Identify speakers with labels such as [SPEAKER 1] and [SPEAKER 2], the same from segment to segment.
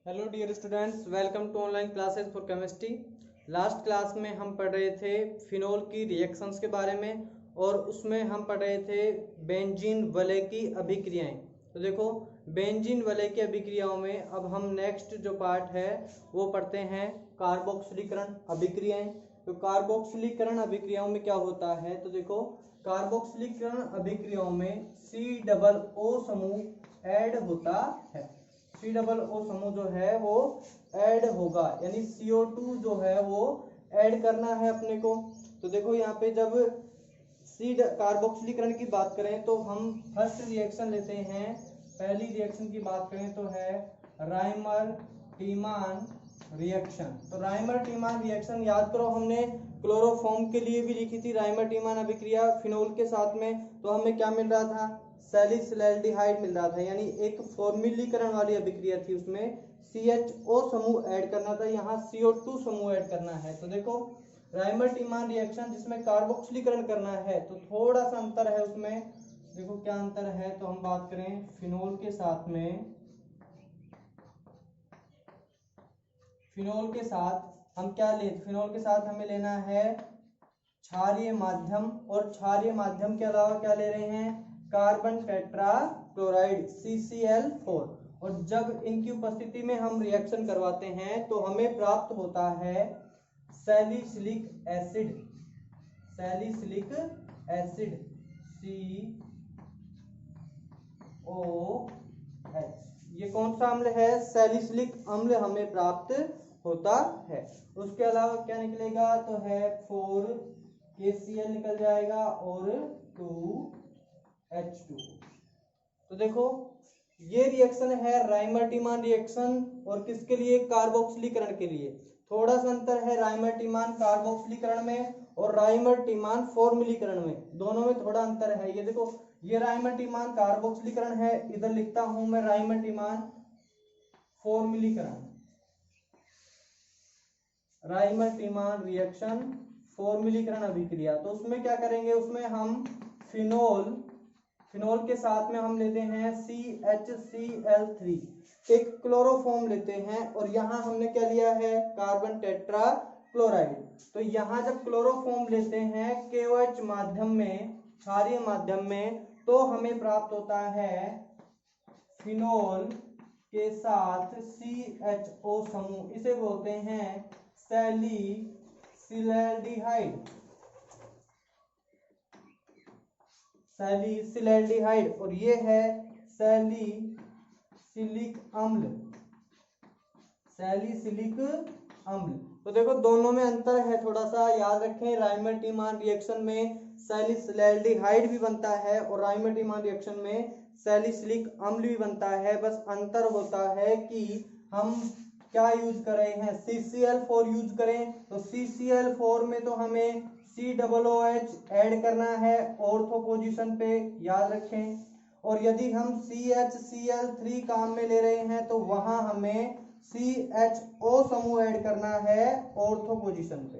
[SPEAKER 1] Hello dear students, welcome to online classes for chemistry. Last class में हम पढ़ रहे थे फिनोल की रिएक्शंस के बारे में और उसमें हम पढ़ रहे थे बेंजीन वलय की अभिक्रियाएं। तो देखो, बेंजीन वलय की अभिक्रियाओं में अब हम नेक्स्ट जो पार्ट है वो पढ़ते हैं कार्बोक्सिलीकरण अभिक्रियाएं। तो कार्बोक्सिलीकरण अभिक्रियाओं में क्या होता है, तो देखो कार्बोक्सिलीकरण अभिक्रियाओं में COO समूह ऐड होता है। COO समूह जो है वो ऐड होगा, यानी CO2 जो है वो ऐड करना है अपने को। तो देखो यहाँ पे जब कार्बोक्सिलीकरण की बात करें तो हम फर्स्ट रिएक्शन लेते हैं। पहली रिएक्शन की बात करें तो है राइमर टीमान रिएक्शन। तो राइमर टीमान रिएक्शन याद करो, हमने क्लोरोफॉर्म के लिए भी लिखी थी राइमर टीमान अभिक्रिया फिनोल के साथ में। तो हमें क्या मिल रहा था, सैलिसिलैल्डिहाइड मिल रहा था, यानी एक फॉर्म्युलीकरण वाली अभिक्रिया थी, उसमें CHO समूह ऐड करना था, यहाँ CO2 समूह ऐड करना है। तो देखो राइमर टीमान रिएक्शन जिसमें कार्बोक्सिलीकरण करना है तो थोड़ा सा अंतर है उसमें। देखो क्या अंतर है, तो हम बात करें फिनोल के साथ में, फिनोल के साथ हम क्या ले, फिनोल के साथ हमें लेना है क्षारीय माध्यम, और क्षारीय माध्यम के अलावा क्या ले रहे हैं, कार्बन टेट्रा क्लोराइड CCl4। और जब इनकी उपस्थिति में हम रिएक्शन करवाते हैं तो हमें प्राप्त होता है salicylic acid, salicylic acid COH। ये कौन सा अम्ल है, सैलिसिलिक अम्ल हमें प्राप्त होता है। उसके अलावा क्या निकलेगा, तो है 4KCl निकल जाएगा और 2H2। तो देखो ये रिएक्शन है राइमर टीमान रिएक्शन, और किसके लिए, कार्बोक्सिलीकरण के लिए। थोड़ा सा अंतर है राइमर टीमान कार्बोक्सिलीकरण में और राइमर टीमान फॉर्म्युलीकरण में, दोनों में थोड़ा अंतर है। ये देखो ये राइमर टीमान कार्बोक्सिलीकरण है, इधर लिखता हूं मैं राइमर टीमान फॉर्म्युलीकरण, राइमर टीमान रिएक्शन फॉर्म्युलीकरण अभिक्रिया। तो उसमें क्या करेंगे, उसमें हम फिनोल के साथ में हम लेते हैं CHCl3, एक क्लोरोफॉर्म लेते हैं, और यहाँ हमने क्या लिया है, कार्बन टेट्रा क्लोराइड। तो यहाँ जब क्लोरोफॉर्म लेते हैं KOH माध्यम में, क्षारीय माध्यम में, तो हमें प्राप्त होता है फिनोल के साथ CHO समूह, इसे बोलते हैं सैलिसिलैल्डिहाइड, सैलिसिलैल्डिहाइड, और ये है सैलिसिलिक अम्ल, सैलिसिलिक अम्ल। तो देखो दोनों में अंतर है, थोड़ा सा याद रखें। राइमर टीमान रिएक्शन में सैलिसिलैल्डिहाइड भी बनता है और राइमर टीमान रिएक्शन में सैलिसिलिक अम्ल भी बनता है। बस अंतर होता है कि हम क्या यूज कर रहे हैं, CCl4 यूज करें। तो CCl4 में तो हमें COOH ऐड करना है ऑर्थो पोजीशन पे, याद रखें। और यदि हम CHCl3 काम में ले रहे हैं तो वहां हमें CHO समूह ऐड करना है ऑर्थो पोजीशन पे।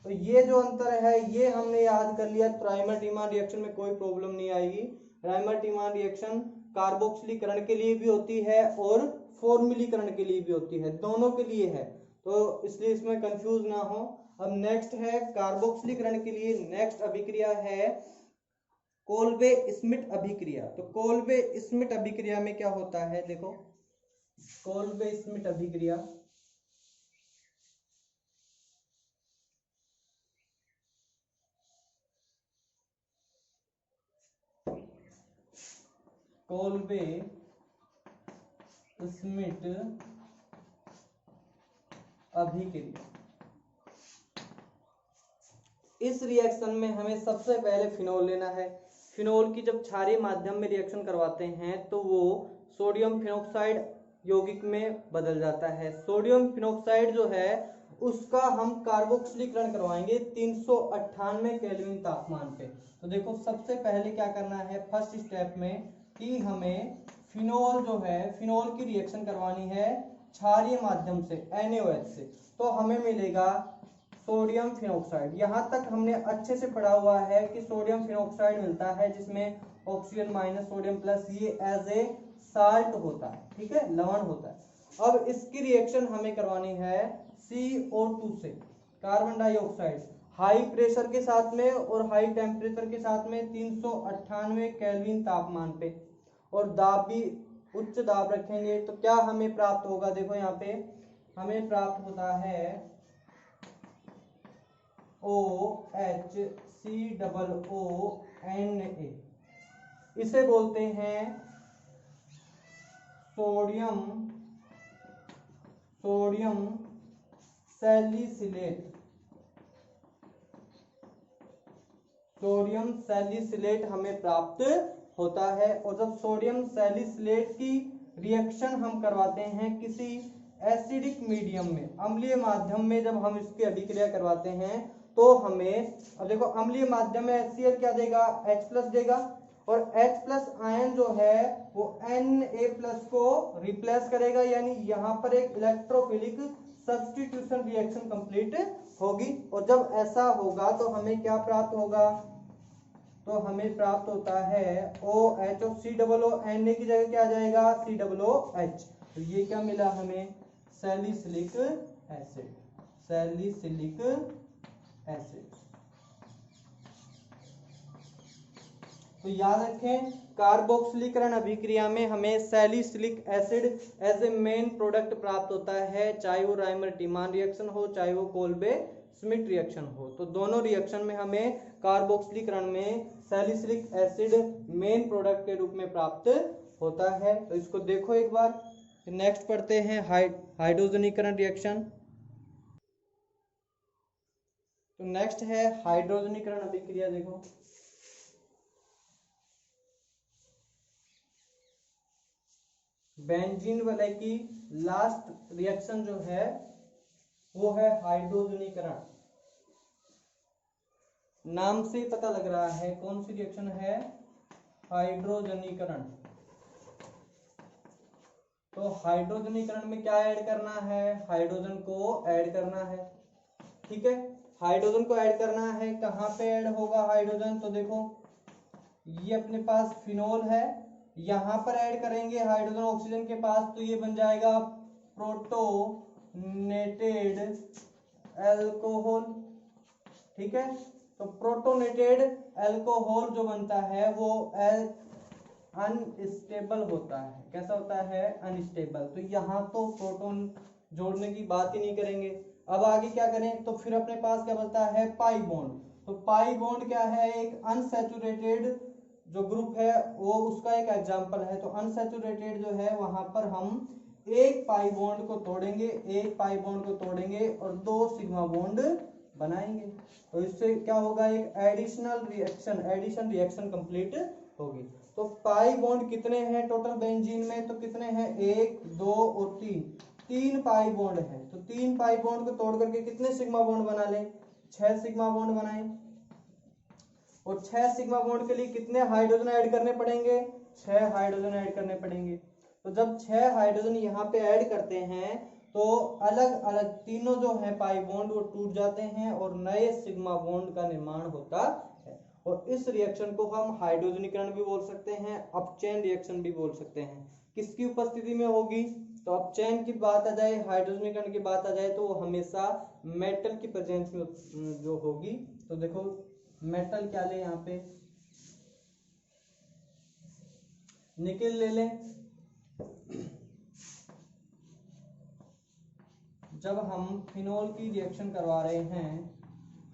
[SPEAKER 1] तो ये जो अंतर है ये हमने याद कर लिया, तो राइमर टीमान रिएक्शन में कोई प्रॉब्लम नहीं आएगी। राइमर टीमान रिएक्शन कार्बोक्सिलीकरण के लिए भी होती है और फॉर्म्युलीकरण के लिए भी होती है, दोनों के लिए है, तो इसलिए इसमें कंफ्यूज ना हो। अब नेक्स्ट है कार्बोक्सिलीकरण के लिए नेक्स्ट अभिक्रिया है कोल्बे स्मिट अभिक्रिया। तो कोल्बे स्मिट अभिक्रिया में क्या होता है, देखो कोल्बे स्मिट अभिक्रिया, कोल्बे स्मिट अभिक्रिया, इस रिएक्शन में हमें सबसे पहले फिनोल लेना है। फिनोल की जब क्षारीय माध्यम में रिएक्शन करवाते हैं तो वो सोडियम फिनोक्साइड यौगिक में बदल जाता है। सोडियम फिनोक्साइड जो है उसका हम कार्बोक्सिलीकरण करवाएंगे 398 केल्विन तापमान पे। तो देखो सबसे पहले क्या करना है फर्स्ट स्टेप में, कि हमें फिनोल जो है, फिनोल की रिएक्शन करवानी है क्षारीय माध्यम से NaOH से। तो हमें मिलेगा सोडियम फिनोक्साइड। यहाँ तक हमने अच्छे से पढ़ा हुआ है कि सोडियम फिनोक्साइड मिलता है जिसमें ऑक्सीजन माइनस सोडियम प्लस, ये एज ए साल्ट होता है, ठीक है, लवण होता है। अब इसकी रिएक्शन हमें करवानी है CO2 से, कार्बन डाइऑक्साइड, हाई प्रेशर के साथ में और हाई टेम्परेचर के साथ में 398 केल्विन तापमान पे, और दाब भी उच्च दाब रखेंगे तो क्या हमें प्राप्त होगा, देखो यहाँ पे हमें प्राप्त होता है OHCOONA, इसे बोलते हैं सोडियम सैलिसिलेट। सोडियम सैलिसिलेट हमें प्राप्त होता है। और जब सोडियम सैलिसिलेट की रिएक्शन हम करवाते हैं किसी एसिडिक मीडियम में, अम्लीय माध्यम में, जब हम इसकी अभिक्रिया करवाते हैं तो हमें, अब देखो अम्लीय माध्यम में HCl क्या देगा, H+ देगा, और H+ आयन जो है वो Na+ को रिप्लेस करेगा, यानी यहाँ पर एक इलेक्ट्रोफिलिक सब्स्टिट्यूशन रिएक्शन कंप्लीट होगी। और जब ऐसा होगा तो हमें क्या प्राप्त होगा, तो हमें प्राप्त होता है OH, और COONA की जगह क्या आ जाएगा, COOH। तो ये क्या मिला हमें, सैलिसिलिक एसिड, सैलिसिलिक एसिड। तो याद रखें कार्बोक्सिलीकरण अभिक्रिया में हमें salicylic acid as a main product प्राप्त होता है, चाहे वो राइमर टीमान रिएक्शन हो, चाहे वो कोल्बे स्मिट रिएक्शन हो। तो दोनों रिएक्शन में हमें कार्बोक्सिलीकरण में सैलिसिलिक एसिड मेन प्रोडक्ट के रूप में प्राप्त होता है। तो इसको देखो एक बार। नेक्स्ट पढ़ते हैं हाइड्रोजनीकरण रिएक्शन। तो नेक्स्ट है हाइड्रोजनीकरण अभिक्रिया। देखो बेंजीन वाले की लास्ट रिएक्शन जो है वो है हाइड्रोजनीकरण। नाम से पता लग रहा है कौन सी रिएक्शन है, हाइड्रोजनीकरण। तो हाइड्रोजनीकरण में क्या ऐड करना है, हाइड्रोजन को ऐड करना है। ठीक है, हाइड्रोजन को ऐड करना है। कहाँ पे ऐड होगा हाइड्रोजन, तो देखो ये अपने पास फिनोल है, यहां पर ऐड करेंगे हाइड्रोजन ऑक्सीजन के पास, तो ये बन जाएगा प्रोटोनेटेड एल्कोहल। ठीक है, तो प्रोटोनेटेड एल्कोहल जो बनता है वो अनस्टेबल होता है। कैसा होता है, अनस्टेबल। तो यहाँ तो प्रोटोन जोड़ने की बात ही नहीं करेंगे। अब आगे क्या करें, तो फिर अपने पास क्या बनता है, पाई बॉन्ड। तो पाई बॉन्ड क्या है, एक अनसैचुरेटेड जो ग्रुप है वो उसका एक एग्जांपल है। तो अनसैचुरेटेड जो है वहां पर हम एक पाई बॉन्ड को तोड़ेंगे, एक पाई बॉन्ड को तोड़ेंगे और 2 सिग्मा बॉन्ड बनाएंगे। तो इससे क्या होगा, एक एडिशन रिएक्शन कंप्लीट होगी। तो पाई बॉन्ड कितने हैं टोटल बेंजीन में, तो कितने हैं, 1 2 और 3 पाई बॉन्ड है। तो 3 पाई बॉन्ड को तोड़ करके कितने सिग्मा बॉन्ड बना लें, 6 सिग्मा बॉन्ड बनाएं। और 6 सिग्मा बॉन्ड के लिए कितने हाइड्रोजन ऐड करने पड़ेंगे, 6 हाइड्रोजन ऐड करने पड़ेंगे। तो जब 6 हाइड्रोजन यहाँ पे ऐड करते हैं तो अलग अलग तीनों जो है पाई बॉन्ड वो टूट जाते हैं और नए सिग्मा बॉन्ड का निर्माण होता है। और इस रिएक्शन को हम हाइड्रोजनीकरण भी बोल सकते हैं, अपचयन रिएक्शन भी बोल सकते हैं। किसकी उपस्थिति में होगी, तो अपचयन की बात आ जाए, हाइड्रोजनीकरण की बात आ जाए तो वो हमेशा मेटल की प्रेजेंस में जो होगी। तो देखो मेटल क्या ले, यहाँ पे निकेल ले लें। जब हम फिनोल की रिएक्शन करवा रहे हैं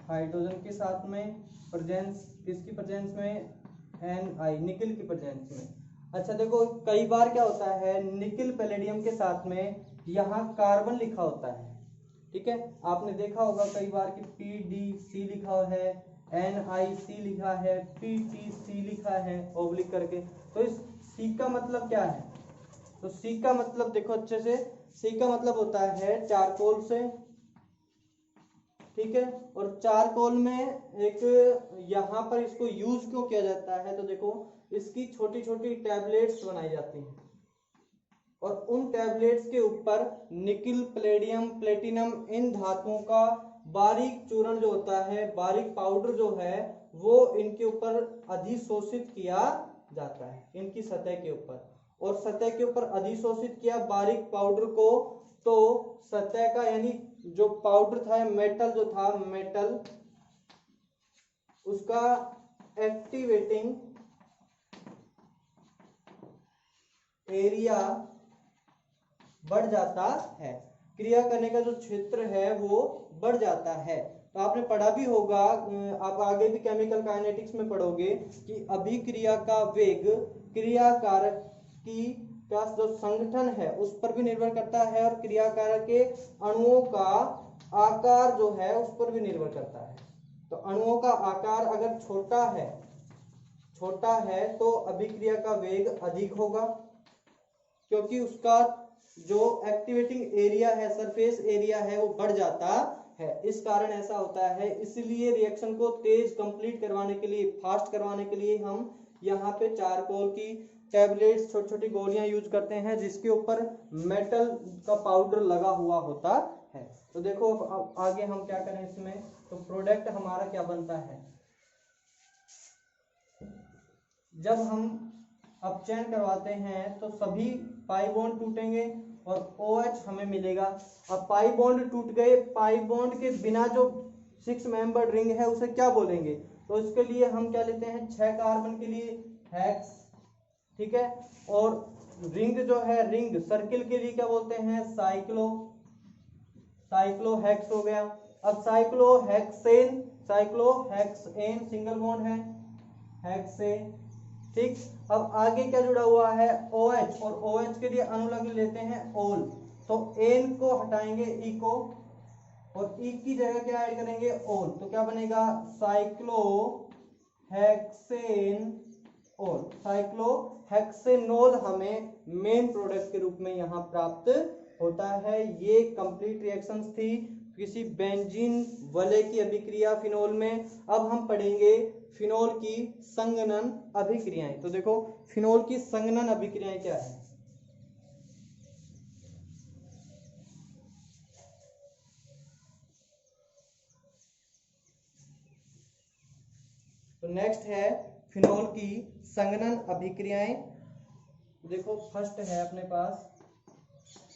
[SPEAKER 1] हाइड्रोजन के साथ में, प्रेजेंस किसकी प्रेजेंस में, Ni, निकिल की प्रेजेंस में। अच्छा देखो कई बार क्या होता है, निकिल पैलेडियम के साथ में यहाँ कार्बन लिखा होता है। ठीक है, आपने देखा होगा कई बार कि PDC लिखा है, NiC लिखा है, PTC लिखा है ओब्लिक करके। तो इस C का मतलब क्या है, तो C का मतलब देखो अच्छे से, C का मतलब होता है चारकोल से। ठीक है, और चारकोल में एक यहाँ पर इसको यूज क्यों किया जाता है, तो देखो इसकी छोटी छोटी टैबलेट्स बनाई जाती हैं और उन टैबलेट्स के ऊपर निकिल, पैलेडियम, प्लेटिनम इन धातुओं का बारीक चूर्ण जो होता है, बारीक पाउडर जो है वो इनके ऊपर अधिशोषित किया जाता है, इनकी सतह के ऊपर। और सतह के ऊपर अधिशोषित किया बारीक पाउडर को, तो सतह का यानी जो पाउडर था, मेटल जो था, मेटल उसका एक्टिवेटिंग एरिया बढ़ जाता है, क्रिया करने का जो क्षेत्र है वो बढ़ जाता है। तो आपने पढ़ा भी होगा, आप आगे भी केमिकल काइनेटिक्स में पढ़ोगे कि अभिक्रिया का वेग क्रियाकारक का जो संगठन है उस पर भी निर्भर करता है, और क्रियाकारक के अणुओं का आकार जो है उस पर भी निर्भर करता है। तो अणुओं का आकार अगर छोटा है तो अभिक्रिया का वेग अधिक होगा, क्योंकि उसका जो एक्टिवेटिंग एरिया है, सरफेस एरिया है, वो बढ़ जाता है। इस कारण ऐसा होता है। इसलिए रिएक्शन को तेज कंप्लीट करवाने के लिए, फास्ट करवाने के लिए हम यहाँ पे चारकोल की टैबलेट्स, छोटी छोटी गोलियां यूज करते हैं जिसके ऊपर मेटल का पाउडर लगा हुआ होता है। तो देखो अब आगे हम क्या करें इसमें, तो प्रोडक्ट हमारा क्या बनता है। जब हम अपचयन करवाते हैं तो सभी पाई बॉन्ड टूटेंगे और OH हमें मिलेगा। अब पाई बॉन्ड टूट गए, पाई बॉन्ड के बिना जो 6 मेंबर रिंग है उसे क्या बोलेंगे, तो इसके लिए हम क्या लेते हैं, 6 कार्बन के लिए हेक्स, ठीक है। और रिंग जो है, रिंग सर्किल के लिए क्या बोलते हैं, साइक्लोहेक्स हो गया। अब साइक्लोहेक्सेन सिंगल बॉन्ड है, हेक्सेन, ठीक। अब आगे क्या जुड़ा हुआ है, OH, और OH के लिए अणु लग लेते हैं ओल, तो एन को हटाएंगे, ई को, और ई की जगह क्या ऐड करेंगे, ओल, तो क्या बनेगा, साइक्लोहेक्सेनोल हमें मेन प्रोडक्ट के रूप में यहाँ प्राप्त होता है। ये कंप्लीट रिएक्शंस थी किसी बेंजीन वलय की अभिक्रिया फिनोल में। अब हम पढ़ेंगे फिनोल की संघनन अभिक्रियाएं। तो देखो फिनोल की संघनन अभिक्रियाएं क्या है। तो नेक्स्ट है फिनोल की संघनन अभिक्रियाएं। देखो फर्स्ट है अपने पास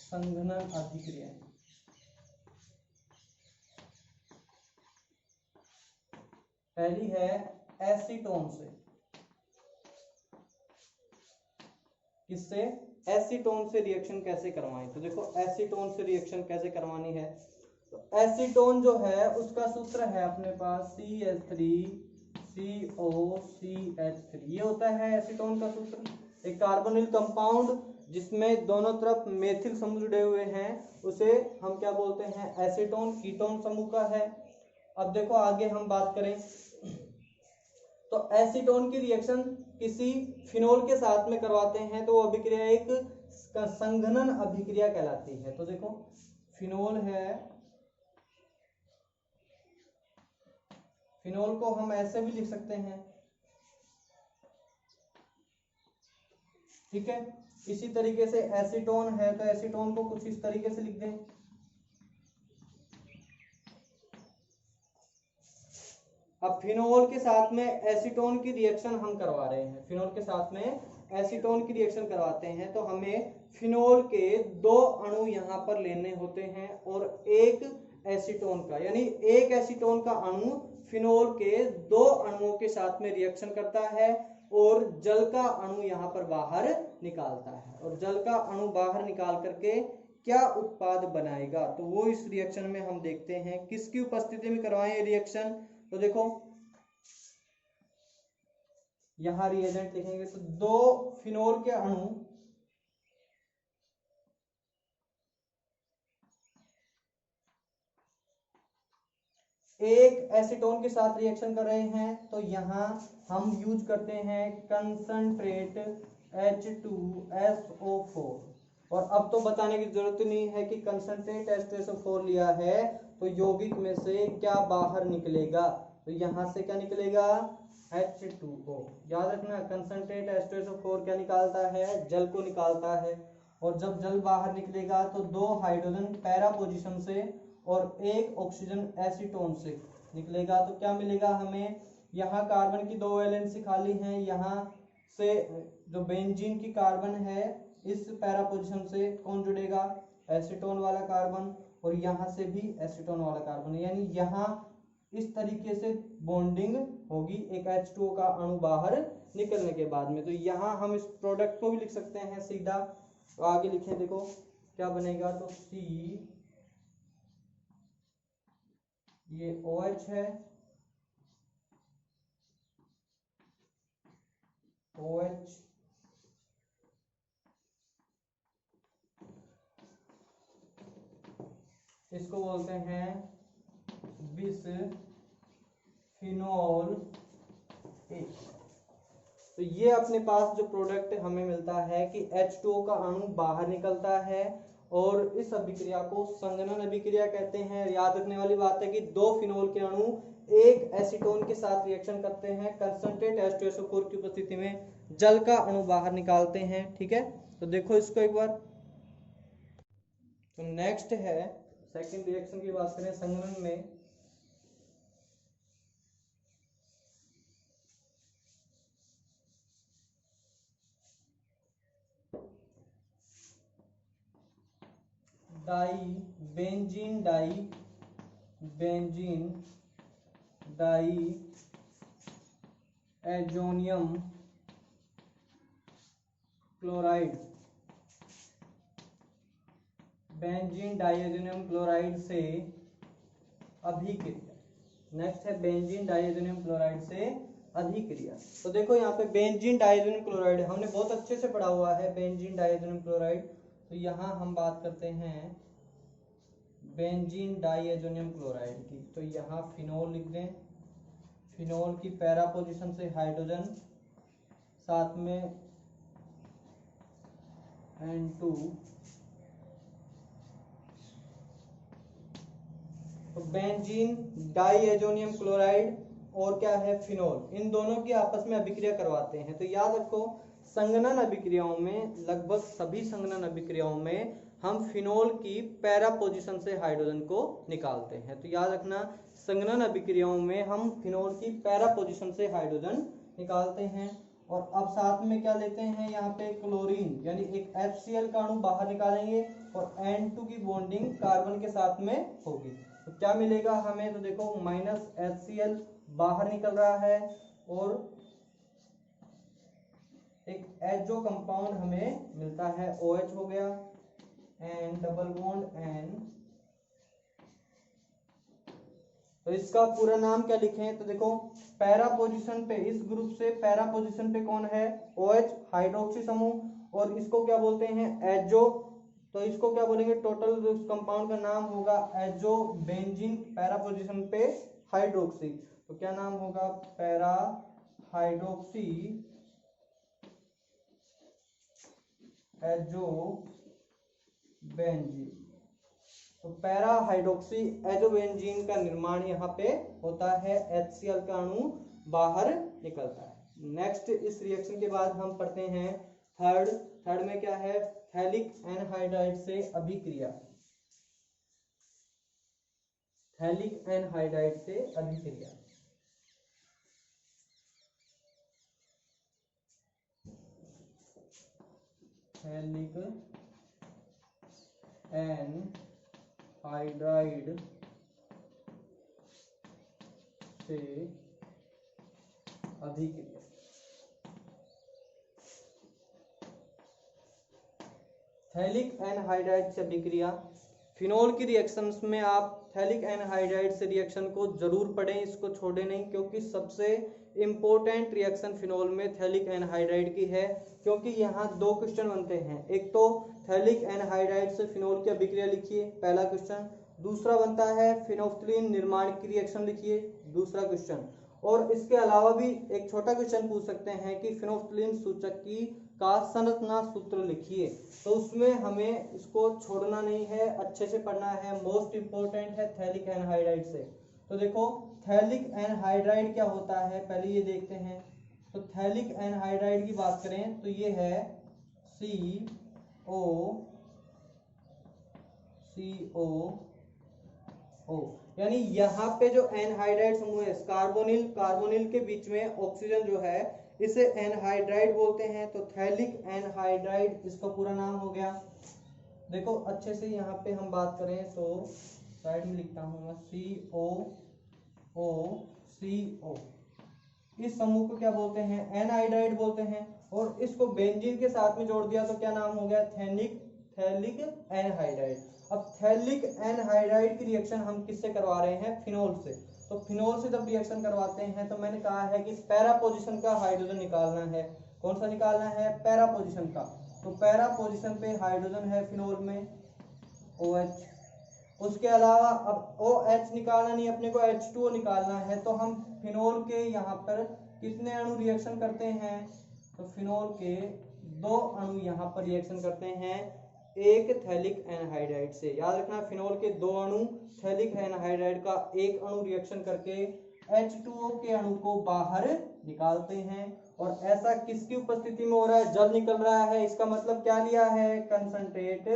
[SPEAKER 1] संघनन अभिक्रियाएं। पहली है एसीटोन से। किससे, एसीटोन से रिएक्शन कैसे करवाएं। तो देखो एसीटोन से रिएक्शन कैसे करवानी है, तो एसीटोन जो है उसका सूत्र है अपने पास CH3COCH3, ये होता है एसीटोन का सूत्र। एक कार्बोनिल कंपाउंड जिसमें दोनों तरफ मेथिल समूह जुड़े हुए हैं उसे हम क्या बोलते हैं, एसीटोन, कीटोन समूह का है। अब देखो आगे हम बात करें तो एसीटोन की रिएक्शन किसी फिनोल के साथ में करवाते हैं तो वो अभिक्रिया एक संघनन अभिक्रिया कहलाती है। तो देखो फिनोल है, फिनोल को हम ऐसे भी लिख सकते हैं, ठीक है। इसी तरीके से एसीटोन है तो एसीटोन को कुछ इस तरीके से लिख दें। अब फिनोल के साथ में एसीटोन की रिएक्शन हम करवा रहे हैं, फिनोल के साथ में एसीटोन की रिएक्शन करवाते हैं तो हमें फिनोल के 2 अणु यहाँ पर लेने होते हैं और एक एसीटोन का, यानी एक एसीटोन का अणु फिनोल के 2 अणुओं के साथ में रिएक्शन करता है और जल का अणु यहाँ पर बाहर निकालता है, और जल का अणु बाहर निकाल करके क्या उत्पाद बनाएगा, तो वो इस रिएक्शन में हम देखते हैं। किसकी उपस्थिति में करवाएं रिएक्शन, तो देखो यहां रिएजेंट लिखेंगे तो 2 फिनोल के अणु एक एसीटोन के साथ रिएक्शन कर रहे हैं, तो यहां हम यूज करते हैं कंसंट्रेट H2SO4। और अब तो बताने की जरूरत नहीं है कि कंसंट्रेट H2SO4 लिया है तो यौगिक में से क्या बाहर निकलेगा, तो यहां से क्या निकलेगा, H2O। याद रखना कंसंट्रेट H2SO4 क्या निकालता है, जल को निकालता है, और जब जल बाहर निकलेगा तो 2 हाइड्रोजन पैरा पोजीशन से और 1 ऑक्सीजन एसीटोन से निकलेगा, तो क्या मिलेगा हमें, यहाँ कार्बन की 2 वैलेंसी खाली हैं, यहाँ से जो बेंजीन की कार्बन है इस पैरा पोजीशन से कौन जुड़ेगा, एसीटोन वाला कार्बन, और यहाँ से भी एसीटोन वाला कार्बन, यानी यहाँ इस तरीके से बॉन्डिंग होगी एक H2O का अणु बाहर निकलने के बाद में। तो यहाँ हम इस प्रोडक्ट को भी लिख सकते हैं सीधा, तो आगे लिखें, देखो क्या बनेगा, तो C ये OH है, OH इसको बोलते हैं बिसफिनोल ए। तो ये अपने पास जो प्रोडक्ट हमें मिलता है कि H2O का अणु बाहर निकलता है और इस अभिक्रिया को संघनन अभिक्रिया कहते हैं। याद रखने वाली बात है कि दो फिनोल के अणु एक एसीटोन के साथ रिएक्शन करते हैं, कंसंट्रेट H2SO4 की उपस्थिति में जल का अणु बाहर निकालते हैं। ठीक है, तो देखो इसको एक बार। तो नेक्स्ट है सेकंड रिएक्शन की बात करें संघनन में, benzene diazonium chloride, benzene diazonium chloride से अभिक्रिया। नेक्स्ट है बेंजीन डाइएजोनियम क्लोराइड से अभिक्रिया। तो देखो यहाँ पे बेंजीन डाइएजोनियम क्लोराइड हमने बहुत अच्छे से पढ़ा हुआ है, बेंजीन डाइएजोनियम क्लोराइड। तो यहाँ हम बात करते हैं बेंजीन डाइएजोनियम क्लोराइड की, तो यहाँ फिनोल लिख दें, फिनोल की पैरा पोजीशन से हाइड्रोजन, साथ में N2, तो बेंजीन डाइएजोनियम क्लोराइड और क्या है फिनोल, इन दोनों की आपस में अभिक्रिया करवाते हैं। तो याद रखो संघनन अभिक्रियाओं में, लगभग सभी संघनन अभिक्रियाओं में हम फिनोल की पैरा पोजीशन से हाइड्रोजन को निकालते हैं। तो याद रखना संघनन अभिक्रियाओं में हम फिनोल की पैरा पोजीशन से हाइड्रोजन निकालते हैं। और अब साथ में क्या लेते हैं, यहाँ पे क्लोरीन यानी एक HCl का अणु बाहर निकालेंगे और N2 की बॉन्डिंग कार्बन के साथ में होगी। तो क्या मिलेगा हमें, तो देखो -HCl बाहर निकल रहा है और एक एचो कंपाउंड हमें मिलता है, OH हो गया, N डबल बॉन्ड N। तो इसका पूरा नाम क्या लिखें, तो देखो पैरा पोजीशन पे, इस ग्रुप से पैरा पोजीशन पे कौन है, OH हाइड्रोक्सी समूह, और इसको क्या बोलते हैं, एजो। तो इसको क्या बोलेंगे, टोटल कंपाउंड का नाम होगा एजो बेंजीन, पैरा पोजीशन पे हाइड्रोक्सी, तो क्या नाम होगा, पैरा हाइड्रोक्सी एजो बेंजीन। तो पैरा हाइड्रोक्सी एजोबेंजीन का निर्माण यहाँ पे होता है, HCl का अणु बाहर निकलता है। नेक्स्ट इस रिएक्शन के बाद हम पढ़ते हैं थर्ड में क्या है, थैलिक एनहाइड्राइड से अभिक्रिया, थैलिक एनहाइड्राइड से अभिक्रिया। थैलिक एनहाइड्राइड से अभिक्रिया। थैलिक एनहाइड्राइड से अभिक्रिया, फिनोल की रिएक्शंस में आप थैलिक एनहाइड्राइड से रिएक्शन को जरूर पढ़ें, इसको छोड़े नहीं, क्योंकि सबसे इंपॉर्टेंट रिएक्शन फिनोल में थैलिक एनहाइड्राइड की है। क्योंकि यहाँ दो क्वेश्चन बनते हैं, एक तो थैलिक एनहाइड्राइड से फिनोल की अभिक्रिया लिखिए, पहला क्वेश्चन, दूसरा बनता है फिनोफ्थलीन निर्माण की रिएक्शन लिखिए, दूसरा क्वेश्चन। और इसके अलावा भी एक छोटा क्वेश्चन पूछ सकते हैं कि फिनोफ्थलीन सूचक की का संरचना सूत्र लिखिए, तो उसमें हमें इसको छोड़ना नहीं है, अच्छे से पढ़ना है, मोस्ट इंपोर्टेंट है थैलिक एनहाइड्राइड से। तो देखो थैलिक एनहाइड्राइड क्या होता है, पहले ये देखते हैं। तो थैलिक एनहाइड्राइड की बात करें तो ये है COCO, यानी यहाँ पे जो एनहाइड्राइड समूह है, कार्बोनिल के बीच में ऑक्सीजन जो है इसे एनहाइड्राइड बोलते हैं। तो थैलिक एनहाइड्राइड इसका पूरा नाम हो गया। देखो अच्छे से यहाँ पे हम बात करें तो साइड में लिखता हूँ मैं COO। इस समूह को क्या बोलते हैं? एनहाइड्राइड बोलते हैं। और इसको बेंजीन के साथ में जोड़ दिया तो क्या नाम हो गया? Phthalic anhydride. अब थैलिक एनहाइड्राइड की रिएक्शन हम किससे करवा रहे हैं? फिनोल से। तो फिनोल से जब रिएक्शन करवाते हैं तो मैंने कहा है कि पैरा पोजीशन का हाइड्रोजन निकालना है। कौन सा निकालना है? पैरा पोजीशन का। तो पैरा पोजीशन पे हाइड्रोजन है फिनोल में OH। उसके अलावा अब OH निकालना नहीं, अपने को H2O निकालना है। तो हम फिनोल के यहाँ पर कितने अणु रिएक्शन करते हैं? तो फिनोल के 2 अणु यहाँ पर रिएक्शन करते हैं एक थैलिक एनहाइड्राइड से। याद रखना, फिनोल के 2 अणु थैलिक एनहाइड्राइड का 1 अणु रिएक्शन करके H2O के अणु को बाहर निकालते हैं। और ऐसा किसकी उपस्थिति में हो रहा है? जल निकल रहा है। इसका मतलब क्या लिया है? Concentrate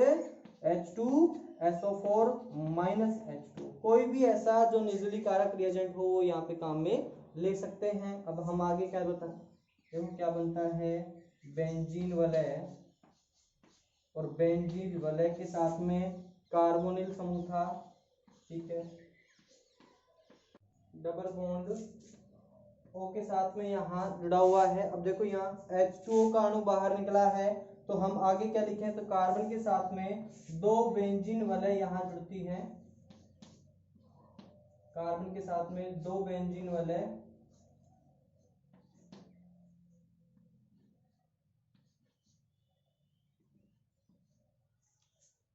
[SPEAKER 1] H2SO4 -H2। कोई भी ऐसा जो निर्जलीकारक रिएजेंट हो वो यहाँ पे काम में ले सकते हैं। अब हम आगे क्या बताएं? देखो क्या बनता है? बेंजीन वलय, और बेंजीन वलय के साथ में कार्बोनिल समूह था, ठीक है। डबल बॉन्ड O के साथ में यहाँ जुड़ा हुआ है। अब देखो यहाँ H2O का अणु बाहर निकला है, तो हम आगे क्या लिखें? तो कार्बन के साथ में 2 बेंजीन वलय यहाँ जुड़ती है। कार्बन के साथ में 2 बेंजीन वलय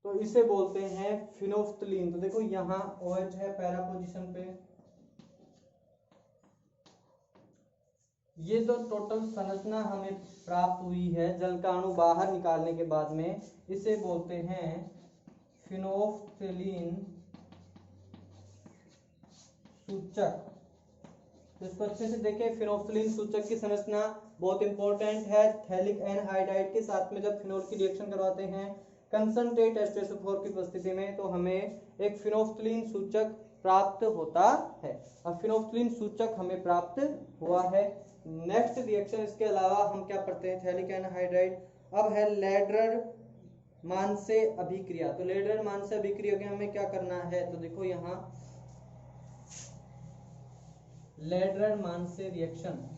[SPEAKER 1] तो इसे बोलते हैं फिनोफ्थलीन। तो देखो यहाँ OH है पैरा पोजीशन पे। ये जो टोटल संरचना हमें प्राप्त हुई है जल का अणु बाहर निकालने के बाद में, इसे बोलते हैं फिनोफ्थलीन सूचक। तो इसको अच्छे से देखें, फिनोफ्थलीन सूचक की संरचना बहुत इंपॉर्टेंट है। थैलिक एनहाइड्राइड के साथ में जब फिनोल की रिएक्शन करवाते हैं कंसंट्रेट H2SO4 की उपस्थिति में, तो हमें एक फिनोफ्थलीन सूचक प्राप्त होता है। अब फिनोफ्थलीन सूचक हमें प्राप्त हुआ है। नेक्स्ट रिएक्शन इसके अलावा हम क्या पढ़ते हैं? Phthalic anhydride. अब है लेड्रर-मानसे अभिक्रिया। तो लेड्रर-मानसे अभिक्रिया के हमें क्या करना है? तो देखो यहाँ लेड्रर-मानसे रिएक्शन,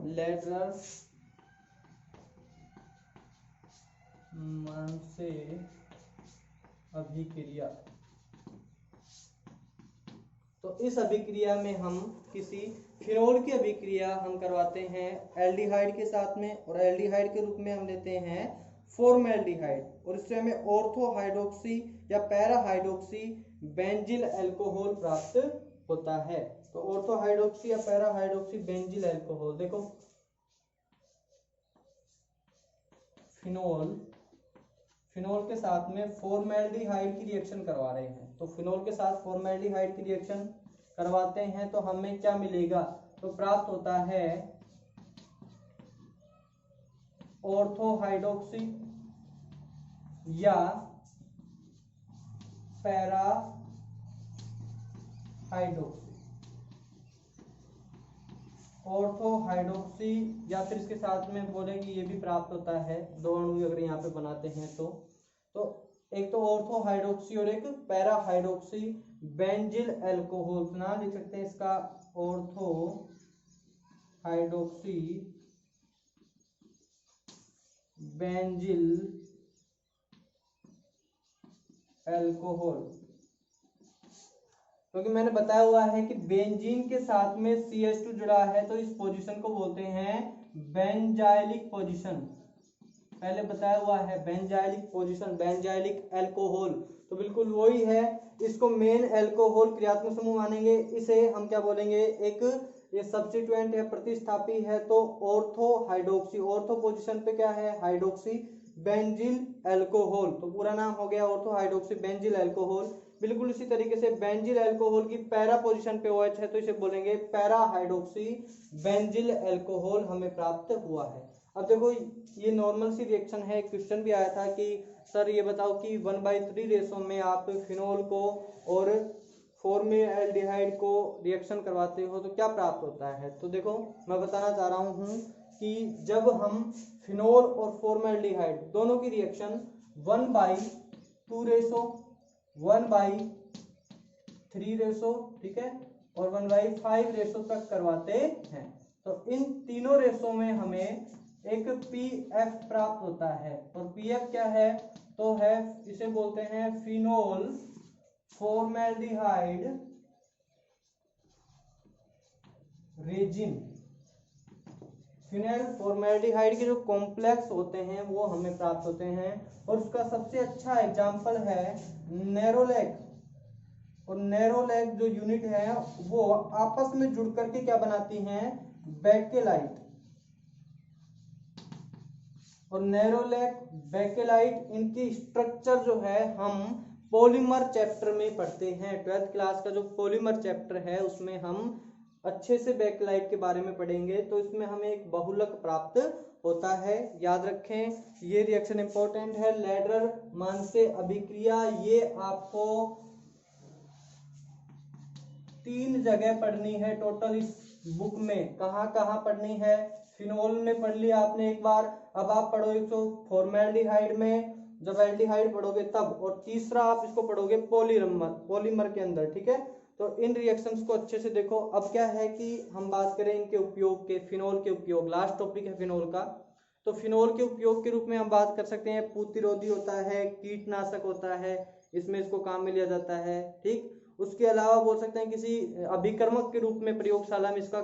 [SPEAKER 1] लेड्रर-मानसे अभिक्रिया। तो इस अभिक्रिया में हम किसी फिनोल की अभिक्रिया हम करवाते हैं एल्डिहाइड के साथ में, और एल्डिहाइड के रूप में हम लेते हैं फॉर्मल्डिहाइड, और इससे हमें ऑर्थो हाइड्रोक्सी या पैरा हाइड्रोक्सी बेंजिल अल्कोहल प्राप्त होता है। तो ऑर्थो हाइड्रोक्सी या पैरा हाइड्रोक्सी बेंजिल अल्कोहल। देखो फिनोल के साथ में फॉर्मल्डिहाइड की रिएक्शन करवा रहे हैं। तो फिनोल के साथ फॉर्मल्डिहाइड की रिएक्शन करवाते हैं तो हमें क्या मिलेगा? तो प्राप्त होता है ऑर्थो हाइड्रोक्सी या पैरा हाइड्रोक्सी। ऑर्थो हाइड्रोक्सी या फिर इसके साथ में बोलेंगे ये भी प्राप्त होता है, 2 अणु अगर यहाँ पे बनाते हैं तो एक तो ऑर्थो हाइड्रोक्सी और एक पैरा हाइड्रोक्सी बेंजिल अल्कोहल। नाम लिख सकते हैं इसका ऑर्थो हाइड्रोक्सी बेंजिल अल्कोहल। क्योंकि मैंने बताया हुआ है कि बेंजीन के साथ में CH2 जुड़ा है तो इस पोजीशन को बोलते हैं बेंजाइलिक पोजीशन। पहले बताया हुआ है बेंजाइलिक पोजीशन, बेंजाइलिक अल्कोहल। तो बिल्कुल वही है। इसको मेन अल्कोहल क्रियात्मक समूह मानेंगे। इसे हम क्या बोलेंगे? एक ये सब्स्टिट्यूएंट है, प्रतिस्थापी है। तो ऑर्थो हाइड्रोक्सी, ऑर्थो पोजीशन पे क्या है? Hydroxy benzyl alcohol. तो पूरा नाम हो गया ऑर्थो हाइड्रोक्सी बेंजिल अल्कोहल। बिल्कुल इसी तरीके से बेंजिल अल्कोहल की पैरा पोजीशन पे OH है तो इसे बोलेंगे पैरा हाइड्रोक्सी बेंजिल अल्कोहल हमें प्राप्त हुआ है। अब देखो ये नॉर्मल सी रिएक्शन है, क्वेश्चन भी आया था कि सर ये बताओ कि 1/3 रेशो में आप फिनोल को और फॉर्मेल्डिहाइड को रिएक्शन करवाते हो तो क्या प्राप्त होता है। तो देखो मैं बताना चाह रहा हूँ कि जब हम फिनोल और फॉर्मेल्डिहाइड दोनों की रिएक्शन 1/2 रेशो, 1/3 रेशो, ठीक है, और 1/5 रेशो तक करवाते हैं तो इन तीनों रेशो में हमें एक पीएफ प्राप्त होता है। और पीएफ क्या है, तो है इसे बोलते हैं phenol formaldehyde resin. Phenyl formaldehyde के जो कॉम्प्लेक्स होते हैं वो हमें प्राप्त होते हैं और उसका सबसे अच्छा एग्जांपल है नेरोलैक। और नेरोलैक जो यूनिट है वो आपस में जुड़ करके क्या बनाती हैं, बेकेलाइट। और नेरोलैक, बेकेलाइट, इनकी स्ट्रक्चर जो है हम पॉलीमर चैप्टर में पढ़ते हैं। 12th क्लास का जो पॉलीमर चैप्टर है उसमें हम अच्छे से बेकेलाइट के बारे में पढ़ेंगे। तो इसमें हमें एक बहुलक प्राप्त होता है, याद रखें ये रिएक्शन इंपॉर्टेंट है। लैडर मानसे अभिक्रिया ये आपको 3 जगह पढ़नी है टोटल इस बुक में। कहाँ कहाँ पढ़नी है, फिनोल में पढ़ लिया आपने एक बार, अब आप पढ़ोगे तो फॉर्मेल्डिहाइड में जब एल्डिहाइड पढ़ोगे तब, और तीसरा आप इसको पढ़ोगे पॉलीमर के अंदर, ठीक है। तो इन रिएक्शंस को अच्छे से देखो। अब क्या है कि हम बात करें इनके उपयोग के, फिनोल के उपयोग, लास्ट टॉपिक है फिनोल का। तो फिनोल के उपयोग के रूप में हम बात कर सकते हैं प्रतिरोधी होता है, कीटनाशक होता है, इसमें इसको काम में लिया जाता है, ठीक। उसके अलावा बोल सकते हैं किसी अभिकर्मक के रूप में प्रयोगशाला में इसका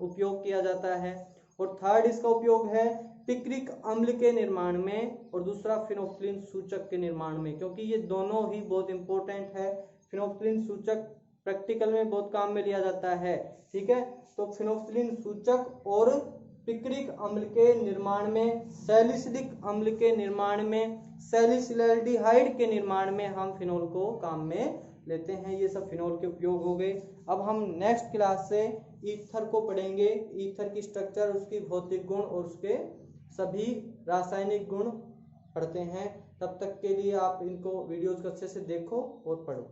[SPEAKER 1] उपयोग किया जाता है। और थर्ड इसका उपयोग है पिक्रिक अम्ल के निर्माण में, और दूसरा फिनोक्सिलिन सूचक के निर्माण में, क्योंकि ये दोनों ही बहुत इंपॉर्टेंट है। फिनोक्सिलिन सूचक प्रैक्टिकल में बहुत काम में लिया जाता है, ठीक है। तो फिनोक्सिलिन सूचक और पिक्रिक अम्ल के निर्माण में, सैलिसिलिक अम्ल के निर्माण में, सैलिसिलैल्डिहाइड के निर्माण में हम फिनोल को काम में लेते हैं। ये सब फिनोल के उपयोग हो गए। अब हम नेक्स्ट क्लास से ईथर को पढ़ेंगे, ईथर की स्ट्रक्चर, उसकी भौतिक गुण और उसके सभी रासायनिक गुण पढ़ते हैं। तब तक के लिए आप इनको वीडियोज अच्छे से देखो और पढ़ो।